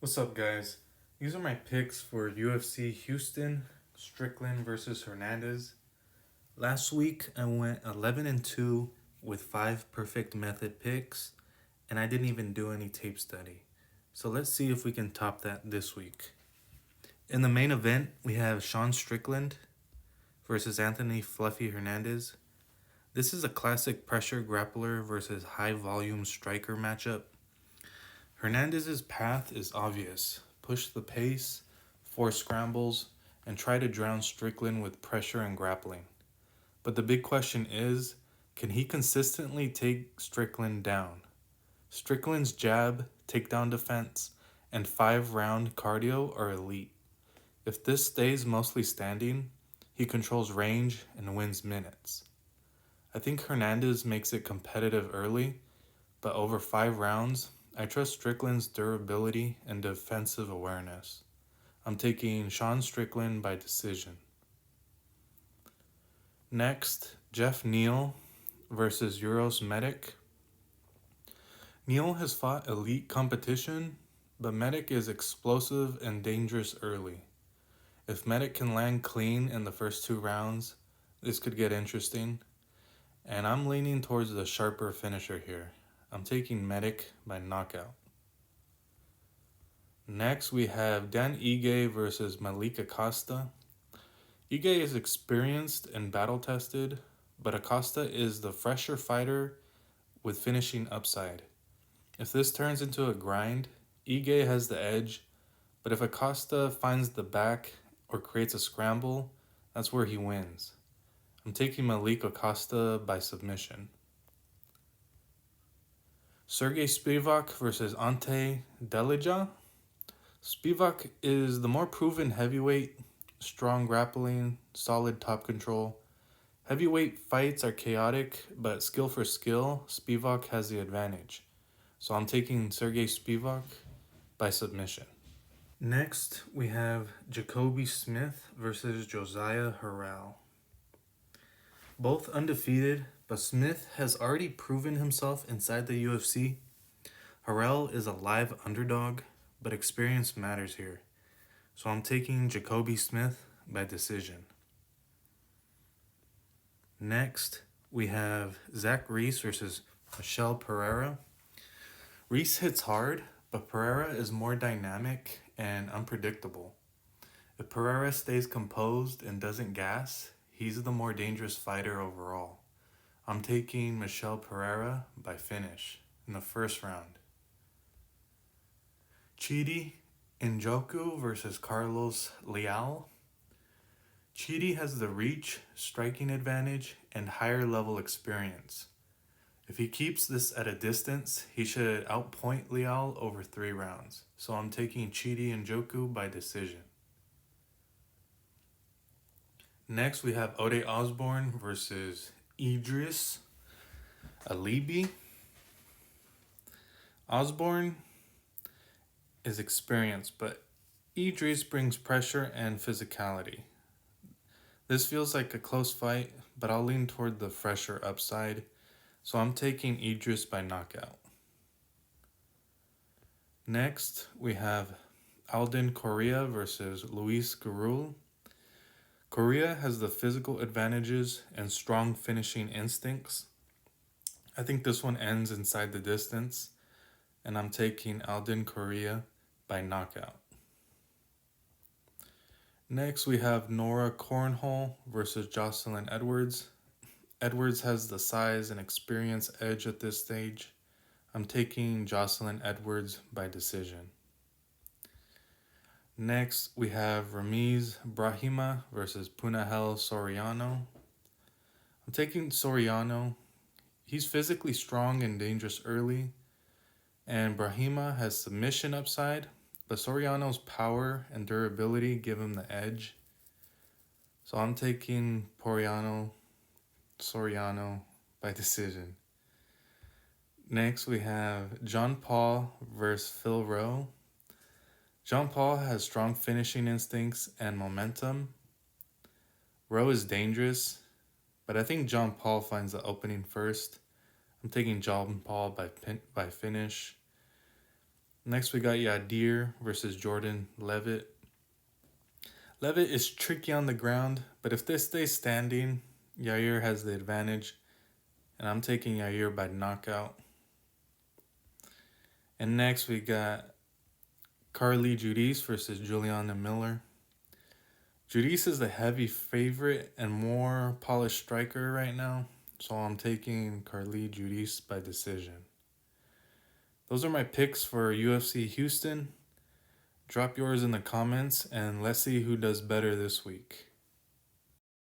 What's up, guys? These are my picks for UFC Houston, Strickland versus Hernandez. Last week I went 11-2 with 5 perfect method picks, and I didn't even do any tape study. So let's see if we can top that this week. In the main event, we have Sean Strickland versus Anthony Fluffy Hernandez. This is a classic pressure grappler versus high volume striker matchup. Hernandez's path is obvious. Push the pace, force scrambles, and try to drown Strickland with pressure and grappling. But the big question is, can he consistently take Strickland down? Strickland's jab, takedown defense, and 5-round cardio are elite. If this stays mostly standing, he controls range and wins minutes. I think Hernandez makes it competitive early, but over 5 rounds, I trust Strickland's durability and defensive awareness. I'm taking Sean Strickland by decision. Next, Jeff Neal versus Euros Medic. Neal has fought elite competition, but Medic is explosive and dangerous early. If Medic can land clean in the first 2 rounds, this could get interesting, and I'm leaning towards the sharper finisher here. I'm taking Medic by knockout. Next, we have Dan Ige versus Malik Acosta. Ige is experienced and battle tested, but Acosta is the fresher fighter with finishing upside. If this turns into a grind, Ige has the edge, but if Acosta finds the back or creates a scramble, that's where he wins. I'm taking Malik Acosta by submission. Sergey Spivak versus Ante Delija. Spivak is the more proven heavyweight, strong grappling, solid top control. Heavyweight fights are chaotic, but skill for skill, Spivak has the advantage. So I'm taking Sergey Spivak by submission. Next, we have Jacoby Smith versus Josiah Harrell. Both undefeated, but Smith has already proven himself inside the UFC. Harrell is a live underdog, but experience matters here. So I'm taking Jacoby Smith by decision. Next, we have Zach Reese versus Michelle Pereira. Reese hits hard, but Pereira is more dynamic and unpredictable. If Pereira stays composed and doesn't gas, he's the more dangerous fighter overall. I'm taking Michelle Pereira by finish in the first round. Chidi Njoku versus Carlos Leal. Chidi has the reach, striking advantage, and higher level experience. If he keeps this at a distance, he should outpoint Leal over 3 rounds. So I'm taking Chidi Njoku by decision. Next, we have Ode Osborne versus Idris Alibi. Osborne is experienced, but Idris brings pressure and physicality. This feels like a close fight, but I'll lean toward the fresher upside, so I'm taking Idris by knockout. Next, we have Alden Correa versus Luis Gurul. Correa has the physical advantages and strong finishing instincts. I think this one ends inside the distance, and I'm taking Alden Correa by knockout. Next, we have Nora Cornhole versus Jocelyn Edwards. Edwards has the size and experience edge at this stage. I'm taking Jocelyn Edwards by decision. Next, we have Ramiz Brahima versus Punahel Soriano. I'm taking Soriano. He's physically strong and dangerous early, and Brahima has submission upside, but Soriano's power and durability give him the edge. So I'm taking Soriano by decision. Next, we have John Paul versus Phil Rowe. John Paul has strong finishing instincts and momentum. Rowe is dangerous, but I think John Paul finds the opening first. I'm taking John Paul by finish. Next, we got Yadir versus Jordan Levitt. Levitt is tricky on the ground, but if this stays standing, Yair has the advantage, and I'm taking Yair by knockout. And next, we got Carly Judice versus Juliana Miller. Judice is the heavy favorite and more polished striker right now, so I'm taking Carly Judice by decision. Those are my picks for UFC Houston. Drop yours in the comments and let's see who does better this week.